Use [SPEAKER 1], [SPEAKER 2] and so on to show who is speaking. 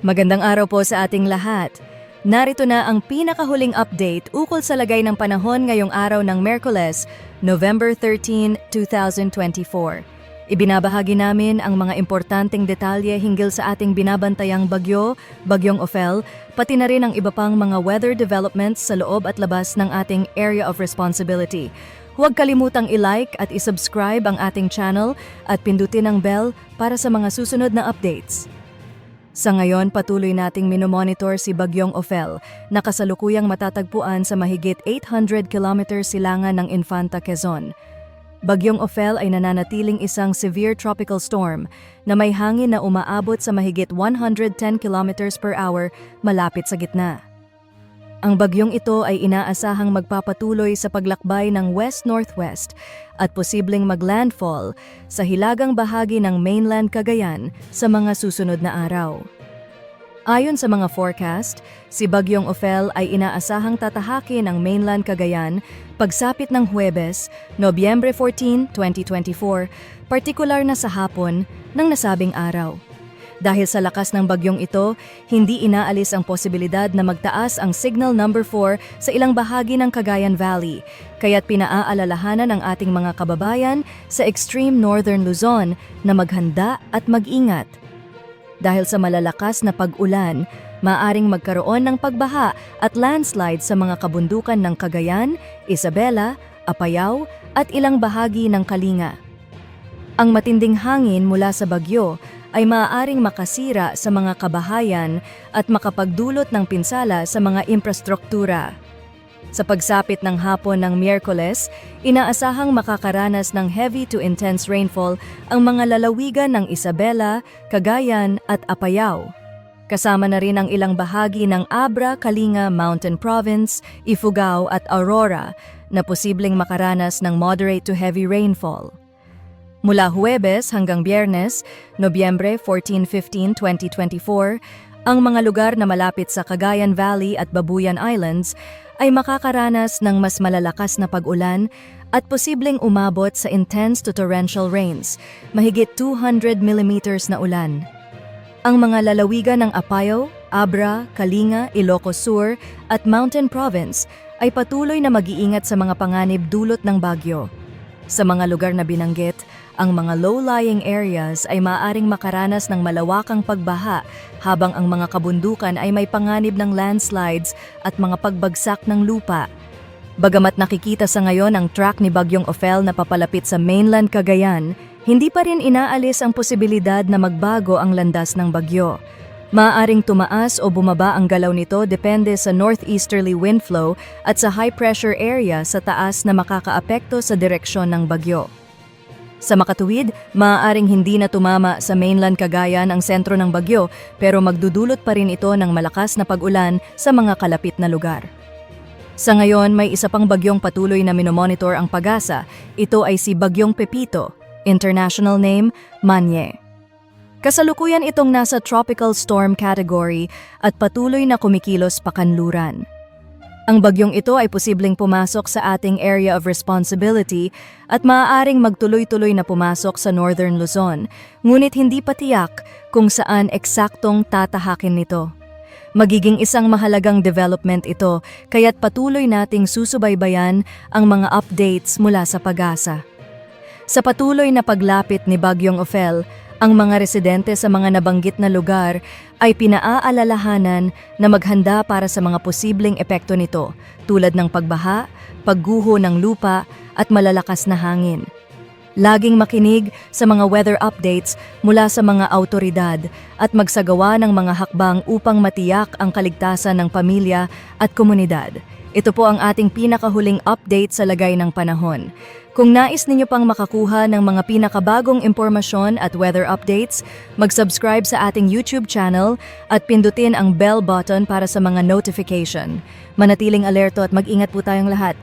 [SPEAKER 1] Magandang araw po sa ating lahat. Narito na ang pinakahuling update ukol sa lagay ng panahon ngayong araw ng Miyerkules, November 13, 2024. Ibinabahagi namin ang mga importanteng detalye hinggil sa ating binabantayang bagyo, Bagyong Ophel, pati na rin ang iba pang mga weather developments sa loob at labas ng ating area of responsibility. Huwag kalimutang i-like at i-subscribe ang ating channel at pindutin ang bell para sa mga susunod na updates. Sa ngayon, patuloy nating minomonitor si Bagyong Ophel na kasalukuyang matatagpuan sa mahigit 800 km silangan ng Infanta, Quezon. Bagyong Ophel ay nananatiling isang severe tropical storm na may hangin na umaabot sa mahigit 110 km per hour malapit sa gitna. Ang bagyong ito ay inaasahang magpapatuloy sa paglakbay ng west-northwest at posibleng maglandfall sa hilagang bahagi ng mainland Cagayan sa mga susunod na araw. Ayon sa mga forecast, si Bagyong Ophel ay inaasahang tatahakin ang mainland Cagayan pagsapit ng Huwebes, Nobyembre 14, 2024, partikular na sa hapon ng nasabing araw. Dahil sa lakas ng bagyong ito, hindi inaalis ang posibilidad na magtaas ang signal number 4 sa ilang bahagi ng Cagayan Valley, kaya't pinaaalalahanan ng ating mga kababayan sa extreme northern Luzon na maghanda at mag-ingat. Dahil sa malalakas na pag-ulan, maaring magkaroon ng pagbaha at landslide sa mga kabundukan ng Cagayan, Isabela, Apayao at ilang bahagi ng Kalinga. Ang matinding hangin mula sa bagyo ay maaaring makasira sa mga kabahayan at makapagdulot ng pinsala sa mga infrastruktura. Sa pagsapit ng hapon ng Miyerkules, inaasahang makakaranas ng heavy to intense rainfall ang mga lalawigan ng Isabela, Cagayan at Apayao. Kasama na rin ang ilang bahagi ng Abra, Kalinga, Mountain Province, Ifugao at Aurora na posibleng makaranas ng moderate to heavy rainfall. Mula Huwebes hanggang Biyernes, Nobyembre 14-15, 2024, ang mga lugar na malapit sa Cagayan Valley at Babuyan Islands ay makakaranas ng mas malalakas na pag-ulan at posibleng umabot sa intense to torrential rains, mahigit 200 mm na ulan. Ang mga lalawigan ng Apayao, Abra, Kalinga, Ilocos Sur at Mountain Province ay patuloy na mag-iingat sa mga panganib dulot ng bagyo. Sa mga lugar na binanggit, ang mga low-lying areas ay maaaring makaranas ng malawakang pagbaha habang ang mga kabundukan ay may panganib ng landslides at mga pagbagsak ng lupa. Bagamat nakikita sa ngayon ang track ni Bagyong Ophel na papalapit sa mainland Cagayan, hindi pa rin inaalis ang posibilidad na magbago ang landas ng bagyo. Maaaring tumaas o bumaba ang galaw nito depende sa northeasterly wind flow at sa high-pressure area sa taas na makakaapekto sa direksyon ng bagyo. Sa makatuwid, maaaring hindi na tumama sa mainland Cagayan ang sentro ng bagyo pero magdudulot pa rin ito ng malakas na pag-ulan sa mga kalapit na lugar. Sa ngayon, may isa pang bagyong patuloy na minomonitor ang pag-asa. Ito ay si Bagyong Pepito, international name Manye. Kasalukuyan itong nasa tropical storm category at patuloy na kumikilos pakanluran. Ang bagyong ito ay posibleng pumasok sa ating area of responsibility at maaaring magtuloy-tuloy na pumasok sa Northern Luzon, ngunit hindi pa tiyak kung saan eksaktong tatahakin nito. Magiging isang mahalagang development ito, kaya't patuloy nating susubaybayan ang mga updates mula sa pag-asa. Sa patuloy na paglapit ni Bagyong Ophel, ang mga residente sa mga nabanggit na lugar ay pinaaalalahanan na maghanda para sa mga posibleng epekto nito tulad ng pagbaha, pagguho ng lupa at malalakas na hangin. Laging makinig sa mga weather updates mula sa mga autoridad at magsagawa ng mga hakbang upang matiyak ang kaligtasan ng pamilya at komunidad. Ito po ang ating pinakahuling update sa lagay ng panahon. Kung nais ninyo pang makakuha ng mga pinakabagong impormasyon at weather updates, mag-subscribe sa ating YouTube channel at pindutin ang bell button para sa mga notification. Manatiling alerto at mag-ingat po tayong lahat.